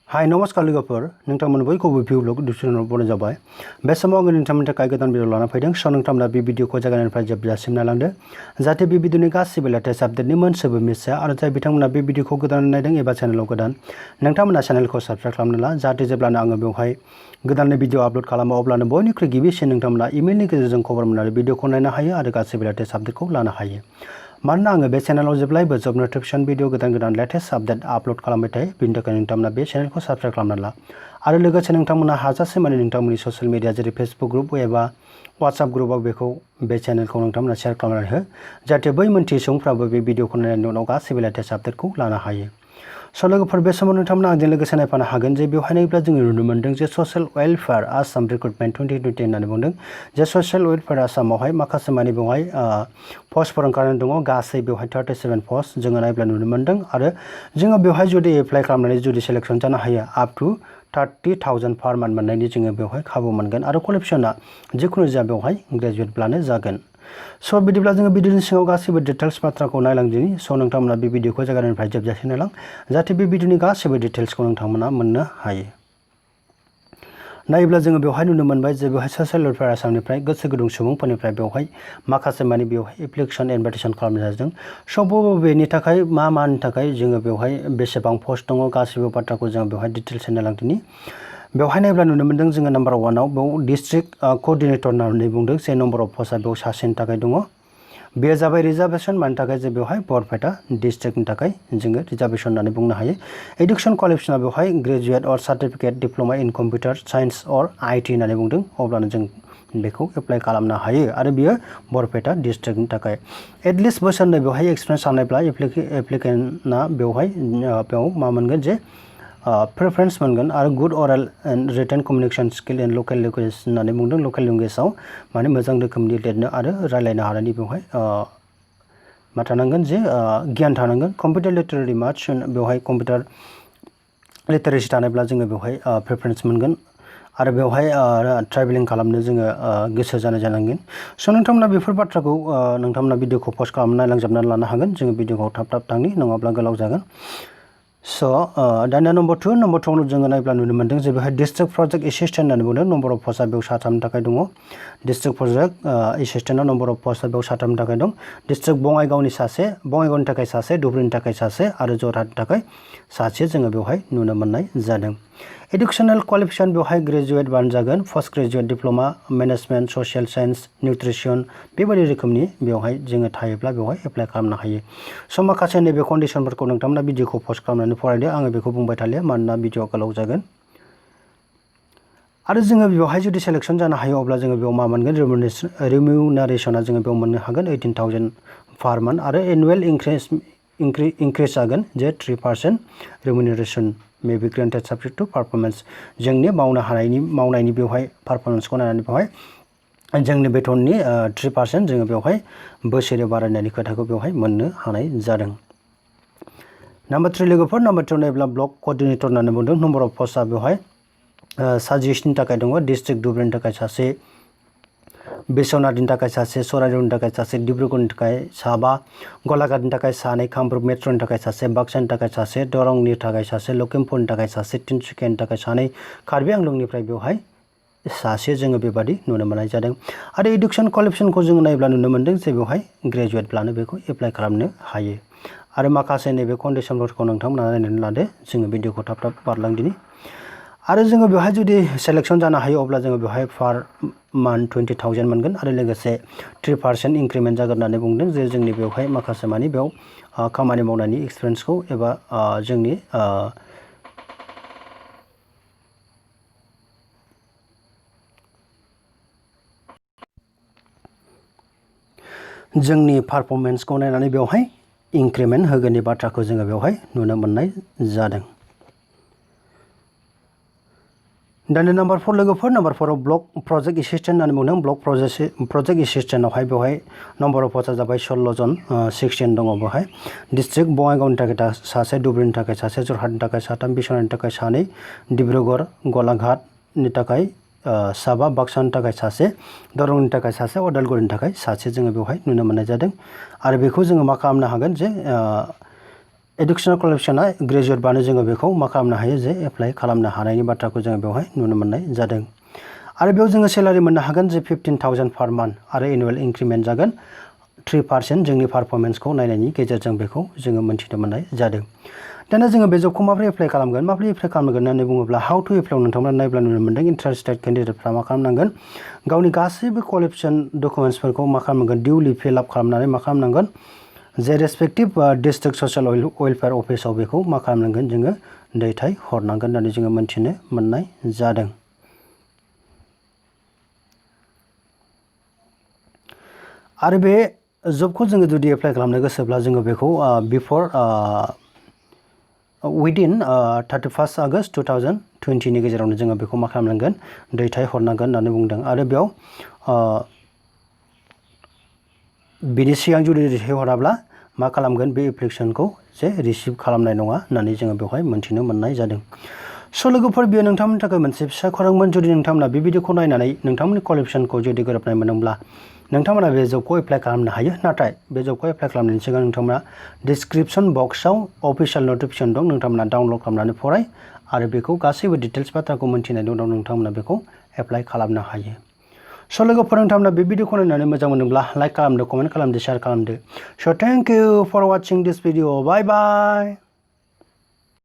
हाय नमस्कार लोगोफोर नोंथांमोन बयखौबो भिउ ब्लग डिस्क्रिप्शनाव बनाय जाबाय बे समाव आङो नोंथांमोननि थाखाय गोदान भिडिअ लाना फैदों स' नोंथांमोना बे भिडिअखौ जागायनायनिफ्राय जोबजासिम नायलांदो जाहाथे बे भिडिअनि गासिबो लेटेस्ट आपडेटनि मोनसेबो मिस जाया आरो जाय बिथांमोना बे भिडिअखौ गोदान नायदों एबा चेनेलाव गोदान नोंथांमोना चेनेलखौ साबस्क्राइब खालामना ला जाहाथे जेब्लानो आङो बेवहाय गोदान भिडिअ आपलोड खालामो अब्लानो बयनिख्रुइ गिबिसिन नोंथांमोना इमेलनि गेजेरजों खबर मोननानै भिडिअखौ नायनो हायो आरो गासिबो लेटेस्ट आपडेटखौ लानो हायो मानोना आङो बे चेनेलाव जेब्लायबो जब नटिफिकेशन भिडिअ गोदान लेटेस्ट आपडेट आपलोड खालामबाय थायो बेनि थाखाय नोंथांमोना बे चेनेलखौ साबस्क्राइब खालामना ला आरो लोगोसे नोंथांमोना हाजासे माने नोंथांमोननि ससियेल मिडिया जेरै फेसबुक ग्रुप एबा वाट्सएप ग्रुपआव बेखौ बे चेनेलखौ नोंथांमोना शेयार खालामनानै हो जाहाथे बै मोनथियै सुबुंफ्राबो बे भिडिअखौ नायनायनि उनाव गासिबो लेटेस्ट आपडेटखौ लानो हायो स' लोगोफोर बे समाव नोंथांमोना आंजों लोगोसे नायफानो हागोन जे बेवहाय नायोब्ला जोङो नुनो मोन्दों जे ससियेल वेलफेयार आसाम रिक्रुटमेन्ट 2020 होननानै बुंदों जे ससियेल वेलफेयार आसामावहाय माखासे माने बेवहाय पस्टफोर ओंखारनानै दङ गासै बेवहाय 37 पस्ट जोङो नायब्ला नुनो मोन्दों आरो जोङो बेवहाय जुदि एप्लाइ खालामनानै जुदि सेलेक्सन जानो हायो आप टु 30,000 पार मान्थ मोननायनि जोङो बेवहाय खाबु मोनगोन आरो क्वालिफिकेसना जिखुनु जाया बेवहाय ग्रेजुवेटब्लानो जागोन स' बिदिब्ला जोङो भिडिअनि सिङाव गासिबो डिटेल्स बाथ्राखौ नायलांदिनि स' नोंथांमोना बे भिडिअखौ जागायनायनिफ्राय जोबजासिम नायलां जाहाथे बे भिडिअनि गासिबो डिटेल्सखौ नोंथांमोना मोननो हायो नायोब्ला जोङो बेवहाय नुनो मोनबाय जे बेवहाय ससियेल वेलफेयार आसामनिफ्राय गोसो गुदुं सुबुंफोरनिफ्राय बेवहाय माखासे माने बेवहाय एप्लिकेसन इनभाइटेसन खालामनाय जादों स' बेनि थाखाय मानि थाखाय जोङो बेवहाय बेसेबां पस्ट दङ गासिबो बाथ्राखौ जोङो बेवहाय डिटेल्स नायलांदिनि बेवहाय नायोब्ला नुनो मोन्दों जोङो नाम्बार 1 आव बेयाव डिस्ट्रिक्ट क'अर्डिनेटर होननानै बुंदों जे नम्बर अफ पस्टआ बेयाव सासेनि थाखाय दङ बेयो जाबाय रिजार्भेसन मानि थाखाय जे बेवहाय बरपेटा डिस्ट्रिक्टनि थाखाय जोङो रिजार्भेसन होननानै बुंनो हायो एडुकेसन क्वालिफिकेसना बेवहाय ग्रेजुवेट अर सार्टिफिकेट डिप्ल'मा इन कम्पिउटार साइन्स अर IT होननानै बुंदों अब्लानो जों बेखौ एप्लाइ खालामनो हायो आरो बियो बरपेटा डिस्ट्रिक्टनि थाखाय एटलिस्ट बोसोरनै बेवहाय एक्सपिरियेन्स थानायब्ला एप्लिकेन्टआ बेयाव मा मोनगोन जे प्रेफारेन्स मोनगोन आरो good oral and written communication skill in local language होननानै बुंदों लकेल लेंगुवेजाव माने मोजां रोखोमनि लिरनो आरो रायलायनो हानायनि बेवहाय मा थानांगोन जे गियान थानांगोन कम्पिउटार लिटारेरि मार्क्स बेवहाय कम्पिउटार लिटारेसि थानायब्ला जोङो बेवहाय प्रेफारेन्स मोनगोन आरो बेवहाय ट्रेभेलिं खालामनो जोङो गोसो जानांगोन स' नोंथांमोना बेफोर बाथ्राखौ नोंथांमोना भिडिअखौ पस्ट खालामना नायलांजोबनानै लानो हागोन जोङो भिडिअखौ थाब थांनि नङाब्ला गोलाव जागोन स' दानिया नम्बर 2 आवनो जोङो नायब्ला नुनो मोन्दों जे बेवहाय डिस्ट्रिक्ट प्रजेक्ट एसिस्टेन्ट होननानै बुंदों नम्बर अफ पस्टआ बेयाव 3 थाखाय दङ डिस्ट्रिक्ट प्रजेक्ट एसिस्टेन्टआव नम्बर अफ पस्टआ बेयाव 3 थाखाय दं डिस्ट्रिक्ट बङाइगावनि थाखाय सासे धुबुरीनि थाखाय सासे आरो जरहाटनि थाखाय सासे जोङो बेवहाय नुनो मोननाय जादों एडुकेसनेल क्वालिफिकेसन बेवहाय ग्रेजुवेट बानो जागोन post graduate diploma management social science nutrition बेबायदि रोखोमनि बेवहाय जोङो थायोब्ला बेवहाय एप्लाइ खालामनो हायो स' माखासे नैबे कन्डिसनफोरखौ नोंथांमोना भिडिअखौ पस्ट खालामनानै फरायदो आङो बेखौ बुंबाय थालिया मानोना भिडिअआ गोलाव जागोन आरो जोङो बेवहाय जुदि सेलेक्सन जानो हायो अब्ला जोङो बेयाव मा मोनगोन रिमिउनारेसना जोङो बेयाव मोननो हागोन 18,000 पार मान्थ आरो एनुवेल इंक्रिज जागोन जे 3% रिमिउनारेसन मे बि ग्रेन्टेड साबजेक्ट टु पारफरमेन्स जोंनि मावनायनि बेवहाय पारफरमेन्सखौ नायनानै बेवहाय जोंनि बेथननि 3% जोङो बेवहाय बोसोरै बारायनायनि खोथाखौ बेवहाय मोननो हानाय जादों नाम्बार 3 लोगोफोर नाम्बार 2 नायोब्ला ब्लक क'अर्डिनेटर होननानै बुंदों नम्बर अफ पस्टआ बेवहाय 27नि थाखाय दङ डिस्ट्रिक्ट धुबुरीनि थाखाय सासे बिश्वनाथनि थाखाय सासे सराइदेउनि थाखाय सासे डिब्रुगड़नि थाखाय 7 गलाघाटनि थाखाय 2 कामरुप मेट्र'नि थाखाय सासे बाक्सानि थाखाय सासे दरंनि थाखाय सासे लखिमपुरनि थाखाय सासे तिनसुकियानि थाखाय 2 कार्बि आंलंनिफ्राय बेवहाय सासे जोङो बेबादि नुनो मोननाय जादों आरो एडुकेसन क्वालिफिकेसनखौ जोङो नायोब्ला नुनो मोन्दों जे बेवहाय ग्रेजुवेटब्लानो बेखौ एप्लाइ खालामनो हायो आरो माखासे नैबे कन्डिसनफोरखौ नोंथांमोना नायनानै लादो जोङो भिडिअखौ थाब बारलांदिनि आरो जोङो बेवहाय जुदि सेलेक्सन जानो हायो अब्ला जोङो बेवहाय पार मान्थ 20,000 मोनगोन आरो लोगोसे 3% इंक्रिमेन्ट जागोन होननानै बुंदों जे जोंनि बेवहाय माखासे मानि बेयाव खामानि मावनायनि एक्सपिरियेन्सखौ एबा जोंनि पारफरमेन्सखौ नायनानै बेवहाय इंक्रिमेन्ट होगोननि बाथ्राखौ जोङो बेवहाय नुनो मोननाय जादों दानि नाम्बार 4 लोगोफोर नाम्बार 4 आव ब्लक प्रजेक्ट एसिस्टेन्ट होननानै बुंदों ब्लक प्रजेक्ट एसिस्टेन्टआवहाय बेवहाय नम्बर अफ पस्टआ जाबाय 16 जन 16 दङ बेवहाय डिस्ट्रिक्ट बङाइगावनि थाखाय सासे धुबुरीनि थाखाय सासे जरहाटनि थाखाय 3 बिश्वनाथनि थाखाय 2 डिब्रुगड़ गलाघाटनि थाखाय 7 बाक्सानि थाखाय सासे दरंनि थाखाय सासे अदालगुरिनि थाखाय सासे जोङो बेवहाय नुनो मोननाय जादों आरो बेखौ जोङो मा खालामनो हागोन जे एडुकेसनेल क्वालिफिकेसना ग्रेजुवेट बानो जोङो बेखौ मा खालामनो हायो जे एप्लाइ खालामनो हानायनि बाथ्राखौ जोङो बेवहाय नुनो मोननाय जादों। आरो बेयाव जोङो सेलारि मोननो हागोन जे 15,000 पार मान्थ आरो एनुवेल इंक्रिमेन्ट जागोन 3% जोंनि पारफरमेन्सखौ नायनायनि गेजेरजों बेखौ जोङो मोनथिनो मोननाय जादों। दाना जोङो बे जबखौ माबोरै एप्लाइ खालामगोन माबोरै एप्लाइ खालामगोन होननानै बुङोब्ला हाउ टु एप्लाइ नोंथांमोना नायब्ला नुनो मोनदों इन्टारेस्टेड केन्डिडेटफ्रा मा खालामनांगोन गावनि गासैबो क्वालिफिकेसन डकुमेन्ट्सफोरखौ मा खालामनांगोन डिउलि फिल आप खालामनानै मा खालामनांगोन जे रेसपेक्टिभ डिस्ट्रिक्ट ससियेल वेलफेयार अफिसाव बेखौ मा खालामनांगोन जोङो दैथाय हरनांगोन होननानै जोङो मोनथिनो मोननाय जादों। आरो बे जबखौ जोङो जुदि एप्लाइ खालामनो गोसोब्ला जोङो बेखौ बिफर विदिन 31 आगस्ट 2020 नि गेजेरावनो जोङो बेखौ मा खालामनांगोन दैथाय हरनांगोन होननानै बुंदों। आरो बेयाव बिनि सिगां जुदि दैथायहराब्ला मा खालामगोन बे एप्लिकेसनखौ जे रिसिभ खालामनाय नङा होननानै जोङो बेवहाय मोनथिनो मोननाय जादों। स' लोगोफोर बेयो नोंथांमोननि थाखाय मोनसे फिसा खौरांमोन। जुदि नोंथांमोना बे भिडिअखौ नायनानै नोंथांमोननि क्वालिफिकेसनखौ जुदि गोरोबनाय मोनदोंब्ला नोंथांमोना बे जबखौ एप्लाइ खालामनो हायो। नाथाय बे जबखौ एप्लाइ खालामनायनि सिगां नोंथांमोना डिसक्रिप्सन बक्सआव अफिसियेल नटिफिकेसन दं, नोंथांमोना डाउनलड खालामनानै फराय आरो बेखौ गासैबो डिटेल्स बाथ्राखौ मोनथिनायनि उनाव नोंथांमोना बेखौ एप्लाइ खालामनो हायो। स' लोगोफोर नोंथांमोना बे भिडिअखौ नायनानै मोजां मोनोब्ला लाइक खालामदो, कमेन्ट खालामदो, शेयार खालामदो। So' thank you for watching this video. Bye bye.